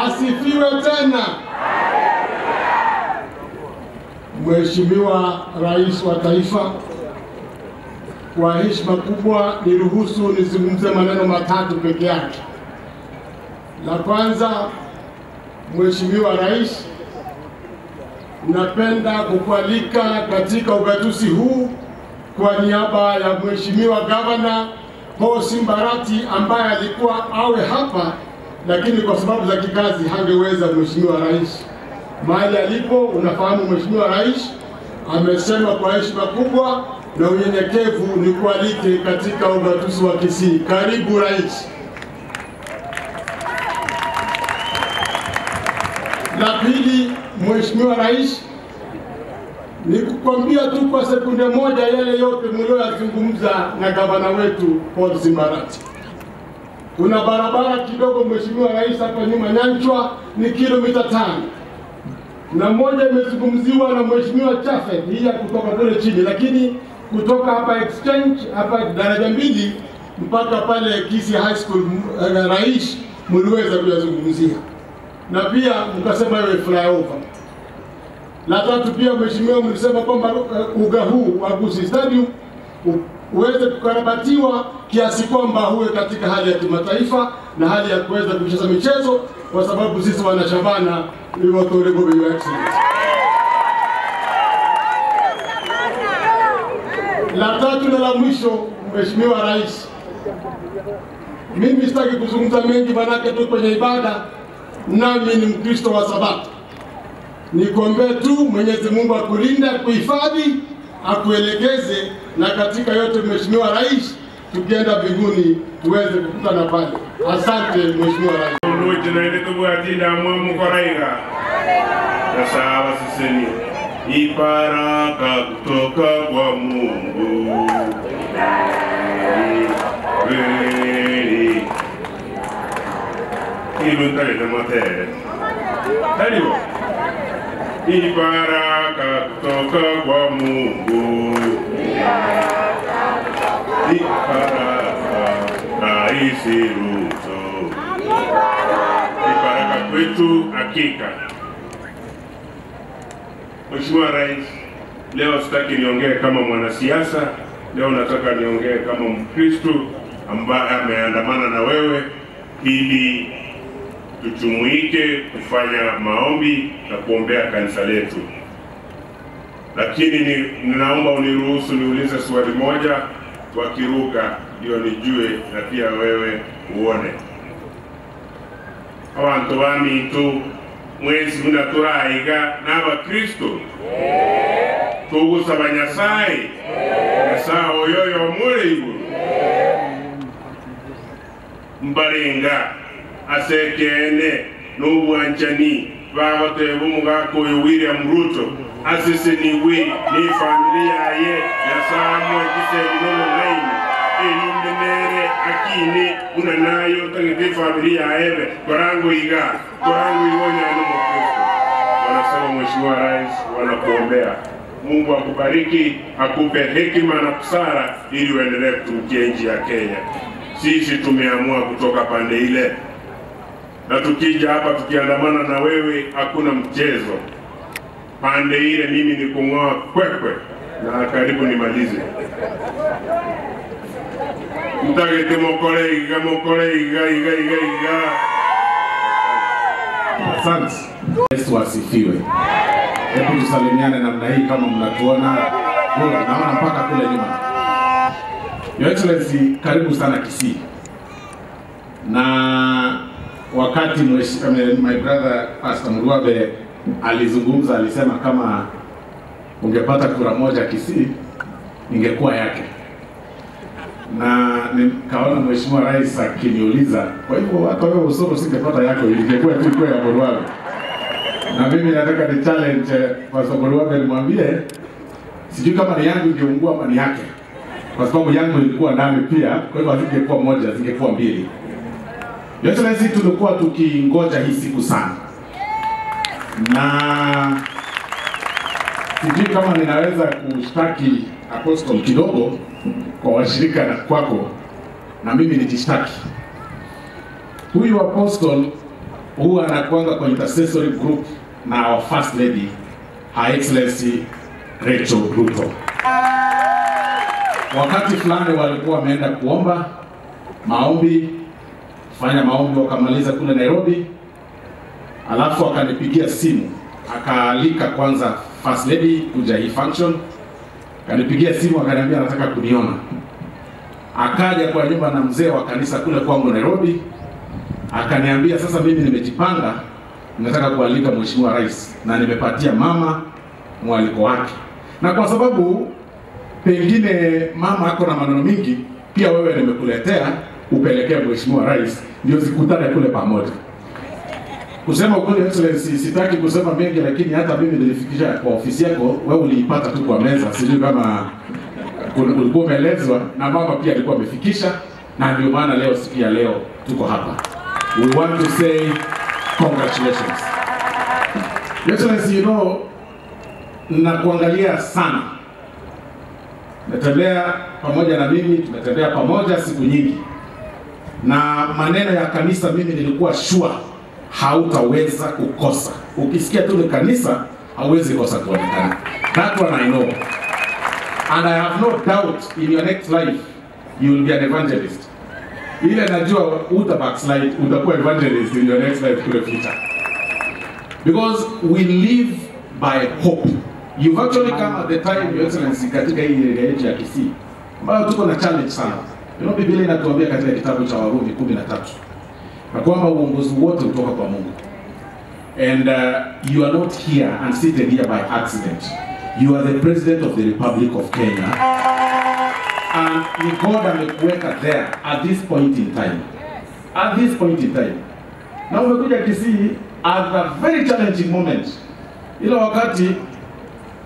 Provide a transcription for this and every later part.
Asifiwe tena. Mheshimiwa Rais wa Taifa, kwa heshima kubwa niruhusu nizungumze maneno matatu peke yake. La kwanza, Mheshimiwa Rais, napenda kukualika katika ugatuzi huu kwa niaba ya Mheshimiwa Gavana Paul Simbarati ambaye alikuwa awe hapa, lakini kwa sababu za kikazi hangeweza. Mheshimiwa Rais mahali alipo, unafahamu Mheshimiwa Rais amesema kwa heshima kubwa na unyenyekevu ni kualike katika ugatuzi wa Kisii. Karibu Rais. La pili, Mheshimiwa Rais, ni kukwambia tu kwa sekunde moja yale yote mlioyazungumza na gavana wetu Paul Simbarati. Kuna barabara kidogo Mheshimiwa Rais hapa nyuma Nyanchwa ni kilomita 5. Na moja imezungumziwa na Mheshimiwa Chafe hii ya kutoka kule chini, lakini kutoka hapa exchange hapa daraja 2 mpaka pale Kisii High School Rais mliweza kuyazungumzia. Na pia mkasema iwe flyover. La tatu pia Mheshimiwa mlisema kwamba uga huu wa Gusii Stadium uweze kukarabatiwa kiasi kwamba uwe katika hali ya kimataifa na hali ya kuweza kucheza michezo, kwa sababu sisi wanashabana ni watu wa excellence. La tatu na la mwisho, Mheshimiwa Rais, mimi sitaki kuzungumza mengi manake tu kwenye ibada, nami ni Mkristo wa Sabato. Nikuombe tu Mwenyezi Mungu akulinde, akuhifadhi, akuelekeze, na katika yote Mheshimiwa Rais tukienda mbinguni tuweze kukutana pale. Asante Mheshimiwa Rais. Ndio tunaende kuatinda mwamu koraiga. Sawa siseni. Ibaraka kutoka kwa Mungu. Hilo tale na motere. Taliwo. Ibaraka kutoka kwa Mungu. Ibaraka Rais Ruto. Ibaraka kwetu hakika. Mheshimiwa Rais, leo sitaki niongee kama mwanasiasa, leo nataka niongee kama Mkristo ambaye ameandamana na wewe ili tujumuike kufanya maombi na kuombea kanisa letu. Lakini ninaomba uniruhusu niulize swali moja kwa kiruka ndio nijue na pia wewe uone. Abantu bami tu mwezi munaturaiga n'abakristo tugusaba Nyasaye Nyasaye oyoyo muri iguru mbarenga asekene n'ubwanjani babatebo mugako William Ruto aseseniwe ni familia ye Nyasaye kisebino naini elindemere akine unanayo tangete familia ebe korango iga korango iwonya no Mkristo. Wanasema Mheshimiwa Rais wanakuombea Mungu akubariki, akupe hekima na busara ili uendelee kutumikia nchi ya Kenya. Sisi tumeamua kutoka pande ile, na tukija hapa tukiandamana na wewe hakuna mchezo. Pande ile mimi ni kung'oa kwekwe, na karibu nimalize. Mtagete mokole iga. Asante. Yesu asifiwe. Hebu tusalimiane namna hii kama mnatuona. Naona mpaka kule nyuma. Your Excellency, karibu sana Kisii. Na wakati my brother Pastor Mruabe alizungumza, alisema kama ungepata kura moja Kisii ingekuwa yake. Na nikaona Mheshimiwa Rais akiniuliza, kwa hivyo hata wewe usoro singepata yako, ingekuwa tu kwa ya Mruabe. Na mimi nataka ni challenge Pastor Mruabe, nimwambie sijui kama ni yangu ingeungua ama ni yake, kwa sababu yangu ilikuwa nami pia, kwa hivyo zingekuwa moja, zingekuwa mbili. Your Excellency, tulikuwa tukingoja hii siku sana, na sijui kama ninaweza kushtaki Apostle kidogo kwa washirika na kwako, na mimi nijishtaki. Huyu Apostle huwa anakuanga kwa intercessory group na our first lady, Her Excellency Rachel Ruto. Wakati fulani walikuwa wameenda kuomba maombi, fanya maombi wakamaliza kule Nairobi, alafu akanipigia simu, akaalika kwanza first lady kuja hii function, akanipigia simu akaniambia anataka kuniona. Akaja kwa nyumba na mzee wa kanisa kule kwangu Nairobi, akaniambia sasa mimi nimejipanga, nataka kualika Mheshimiwa Rais na nimepatia mama mwaliko wake. Na kwa sababu pengine mama ako na maneno mingi, pia wewe nimekuletea upelekea Mheshimiwa Rais ndio zikutane kule pamoja. Kusema ukweli Excellency, sitaki kusema mengi, lakini hata mimi nilifikisha kwa ofisi yako, wewe uliipata tu kwa meza, sijui kama ulikuwa umeelezwa, na mama pia alikuwa amefikisha, na ndio maana leo siku ya leo tuko hapa. We want to say congratulations. Excellency, you know, nakuangalia sana. Natembea pamoja na mimi, tumetembea pamoja siku nyingi. Na maneno ya kanisa mimi nilikuwa sure hautaweza kukosa. Ukisikia tu ni kanisa, hauwezi kosa kuonekana. That one I know. And I have no doubt in your next life you will be an evangelist. Ile najua uta backslide, utakuwa evangelist in your next life kule future. Because we live by hope. You've actually come at the time, Your Excellency, katika hii area yetu ya Kisii, ambayo tuko na challenge sana. You know, Biblia inatuambia katika kitabu cha Warumi 13 na kwamba uongozi wote kutoka kwa Mungu. And you are not here and seated here by accident. You are the President of the Republic of Kenya. And God amekuweka there at this point in time. At this point in time. Na umekuja Kisii at a very challenging moment. Ila wakati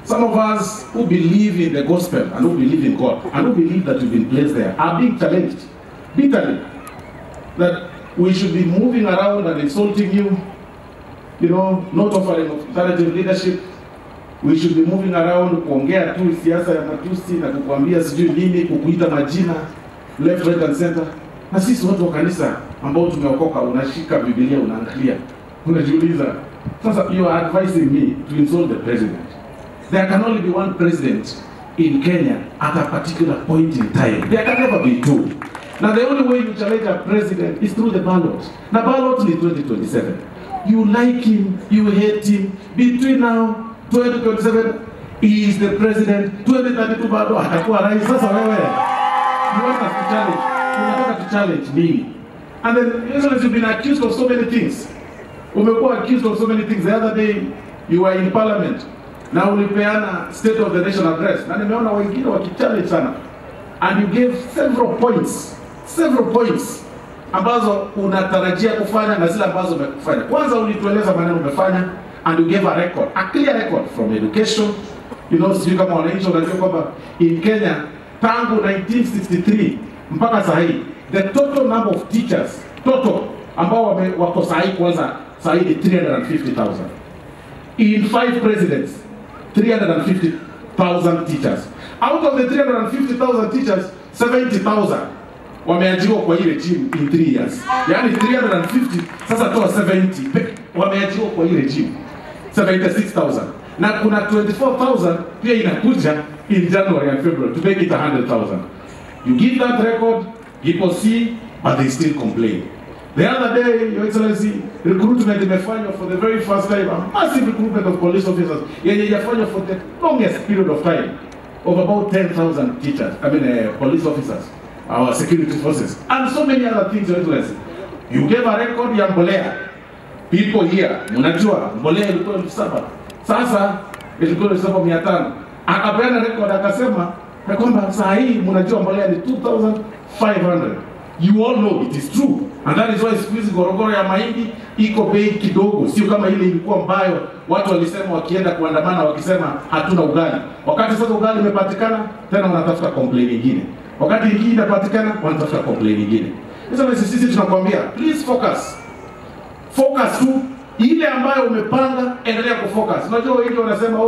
some of us who believe in the gospel and who believe in God and who believe that we've been placed there are being challenged bitterly. That we should be moving around and insulting you, you know, not offering alternative leadership. We should be moving around kuongea tu siasa ya matusi na kukuambia sijui nini, kukuita majina left, right and center. Na sisi watu wa kanisa ambao tumeokoka, unashika Biblia unaangalia, unajiuliza, sasa you are advising me to insult the president. There can only be one president in Kenya at a particular point in time. There can never be two. Now the only way you challenge a president is through the ballot. Now ballot is 2027. You like him, you hate him. Between now 2027, he is the president. 2032 bado atakuwa rais. Sasa wewe, you want us to challenge? Unataka to challenge me? And then you've been accused of so many things. Umekuwa accused of so many things. The other day you were in parliament. Na ulipeana State of the Nation address. Na nimeona wengine wakichallenge sana. And you gave several points ambazo unatarajia kufanya na zile ambazo umefanya. Kwanza ulitueleza maneno umefanya and you gave a record, a clear record from education. You know, sijui kama wananchi wanajua kwamba in Kenya tangu 1963 mpaka sasa hii the total number of teachers ambao wako sasa hii kwanza sasa hii 350,000. In 5 presidents 350,000 teachers. Out of the 350,000 teachers, 70,000 wameajiriwa kwa ile regime in 3 years. Yaani 350 sasa toa 70 wameajiriwa kwa ile regime. 76,000. Na kuna 24,000 pia inakuja in January and February to make it 100,000. You give that record, people see, but they still complain. The other day, Your Excellency, recruitment imefanywa for the very first time, a massive recruitment of police officers. Imefanywa for the longest period of time, of about 10,000 teachers, police officers, our security forces, and so many other things, Your Excellency. You gave a record ya mbolea. People here, mnajua, mbolea ilikuwa 7,000. Sasa, ilikuwa 7,500. Akapeana record, akasema, na kwamba saa hii mnajua mbolea ni 2,500. You all know it is true. And that is why squeeze gorogoro ya mahindi iko bei kidogo. Sio kama ile ilikuwa mbayo watu walisema wakienda kuandamana wakisema hatuna ugali. Wakati sasa ugali umepatikana, tena wanatafuta complaint nyingine. Wakati hiki inapatikana, wanatafuta complaint nyingine. Sasa sisi tunakwambia, please focus. Focus tu ile ambayo umepanga, endelea kufocus. Unajua wengi wanasema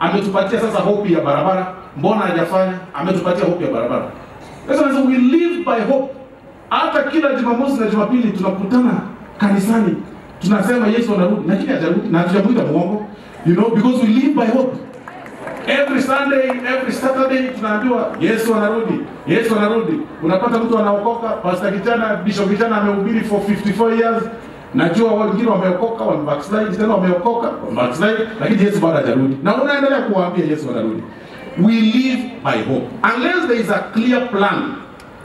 ametupatia sasa hope ya barabara, mbona hajafanya? Ametupatia hope ya barabara. Sasa we live by hope. Hata kila Jumamosi na Jumapili tunakutana kanisani tunasema Yesu anarudi, lakini hajarudi na tujamuita muongo. You know, because we live by hope. Every Sunday, every Saturday tunaambiwa Yesu anarudi, Yesu anarudi. Unapata mtu anaokoka, Pastor Kichana, Bishop Kichana amehubiri for 54 years. Najua wengine wameokoka, wamebackslide, tena wameokoka, wamebackslide, lakini Yesu bado hajarudi. Na unaendelea kuwaambia Yesu anarudi. We live by hope. Unless there is a clear plan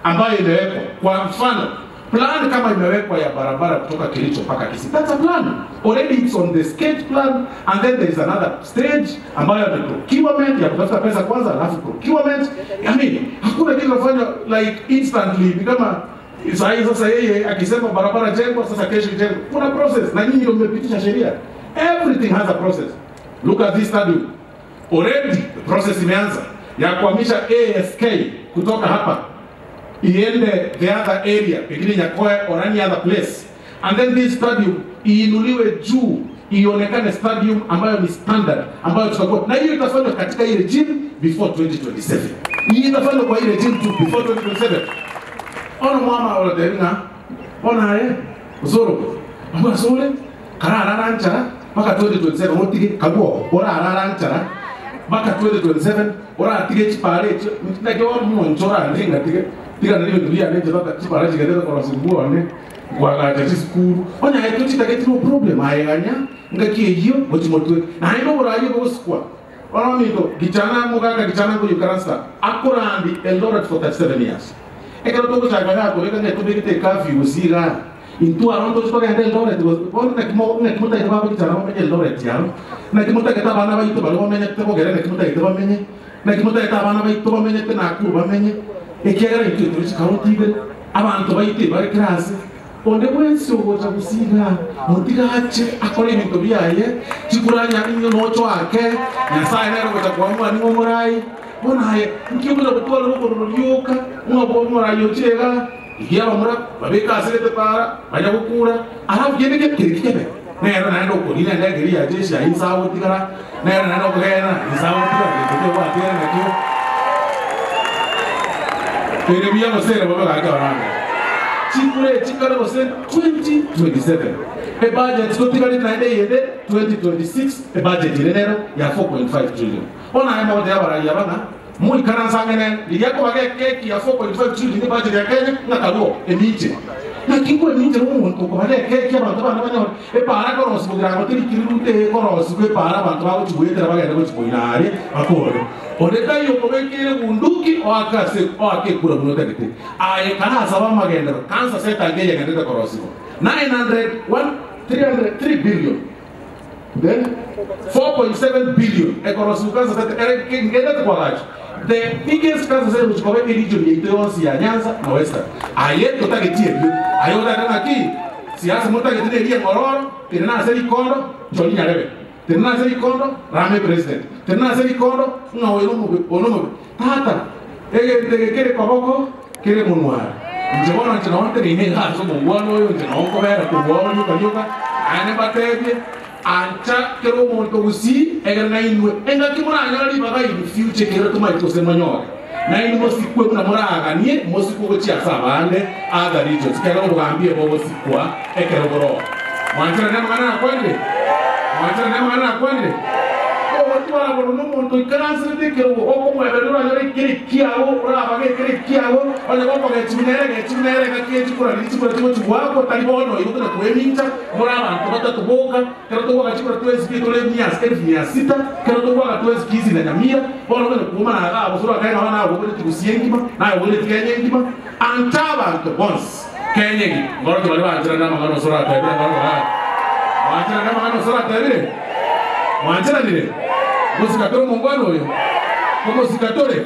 ambayo imewekwa. Kwa mfano, plan kama imewekwa ya barabara kutoka Kericho mpaka Kisii. That's a plan. Already it's on the sketch plan, and then there is another stage ambayo ni procurement ya kutafuta pesa kwanza, alafu procurement. I mean, hakuna kitu kufanya like instantly. Ni kama sasa yeye akisema barabara jengwa, sasa kesho jengwa. Kuna process na nyinyi ndio mmepitisha sheria. Everything has a process. Look at this stadium. Already the process imeanza ya kuhamisha ASK kutoka hapa iende the other area, pengine Nyakoe or any other place, and then this stadium iinuliwe juu, ionekane stadium ambayo ni standard, ambayo tutakuwa na hiyo itafanywa katika ile regime before 2027. Hii itafanywa kwa ile regime tu before 2027. Ona mama wala tena, ona uzuru, mbona sole karara ranchara mpaka 2027 motike kaguo, ora ranchara mpaka 2027 ora tige chipare ndage wa mmonjora ndinga tige na ndio ndio ndio chipare chigenda kwa subuo ne kwa gati skuru onya eto chitage no problem ayanya ngaki hiyo mochimotwe na ino urayo go skwa ona mito gichana muganga gichana go yukarasta akurandi Eldoret for 37 years ekero to kuchaka yako weka ne tubikite kafi usiga intu arondo story ande Eldoret bona na kimuta itaba gichana mo Eldoret yaro na kimuta keta bana ba itu balo menye te bogere na kimuta itaba menye na kimuta itaba bana ba itu menye te na ku ba menye ekera itu tuchi karotibe abantu bayite bari class onde bwensi ogocha gusiga mutigache akore ibintu byaye kikuranya inyo nocho ake nyasaye nero gocha kwamwa ni ngomurai bonaye nkibura gutwara rugo ruyoka umwe murai yochega igiya bamura babeka asirete para bajya gukura arafu gende kekekebe nero nando kurina ndagiri ya jeshi ya insawo tigara nero nando kugena insawo tigara kete wa tera nakyo Terebia basera baba gagaranga chikure chikara bose 2027 a budget so tigari naende yende 2026 a budget irenero ya 4.5 trillion ona hema wote yabara yabana muri kana sangene yako bage keki ya 4.5 trillion budget ya Kenya na kago emije na kingo emije umuntu ko bage keki abantu bana banya e para ko rosi bugira ngo tiri kirute ko rosi ko para abantu babo chibuetera bagenda ko chibuinare akore odeta yo ko bekire bunduki o akase o akekura bunota gite aye kana saba magenda kansa seta ngeye ngenda ko rosi 3 billion then 4.7 billion ekorosi kansa seta ngenda ko gacho the biggest kansa seta which cover region yeitosi ya Nyanza na Western aye totagetie ayo dana ki siasa mutagetie ile ngororo tena seri kondo joli nyarebe tena seri kondo rame president tena seri kondo ngawe ono tata kere koboko kere munwara njebona nchinaonte ni hazo mungwano yo njinaonko bera kubwano yuka ane batebye ancha kero monto usi egana inwe enga kimuranya ali baba in future kero tumaito semanyore na ini mosikwe kuna muraga nie mosikwe ko chia sabande other regions kero ngambie bobo sikwa ekero goro mwanjira na mwana kwende watu wala bono monto ikananse tekero oko mwebelura nyore kiri kiawo uraba kiri kiawo ole boko gechimere gakie chikura lichikura timo wako talibono yuko na kwemincha muraba ntobata tuboka kero tuboka chikura tuwezi kitole mias elfia sita kero tuboka tuwezi kizi na nyamia bono bene kuma na ga bosura kaina wana abo bene tikusiengima na abo bene tikenyengima antaba to once kenyengi ngoro bali banjira na magano sura tabira ngoro banjira na magano sura tabira wanjira nile musikatore mungwano oyo musikatore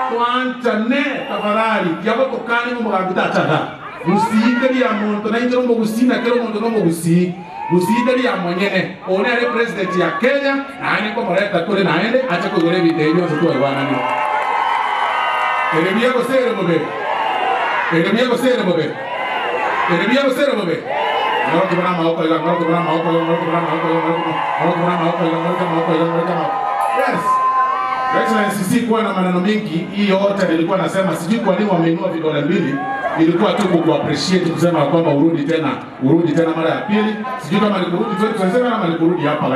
twanchane tafadhali yabo tokani mu mugambita achaga musiyiteri ya muntu na injiro mu gusina kero muntu no mu gusi musiyiteri ya mwenyene one ari president ya Kenya na ani ko moreta kore na ende acha ko gore video yo so bana ni Eremia ko sere mobe Ngoro kubana maoko ila Yes. Excellency si kuwa na maneno mengi, hii yote nilikuwa nasema sijui kwa nini wameinua vidole mbili ilikuwa tu kuappreciate, kusema kwamba urudi tena mara ya pili. Sijui kama ni kurudi 2027 ama ni kurudi hapa.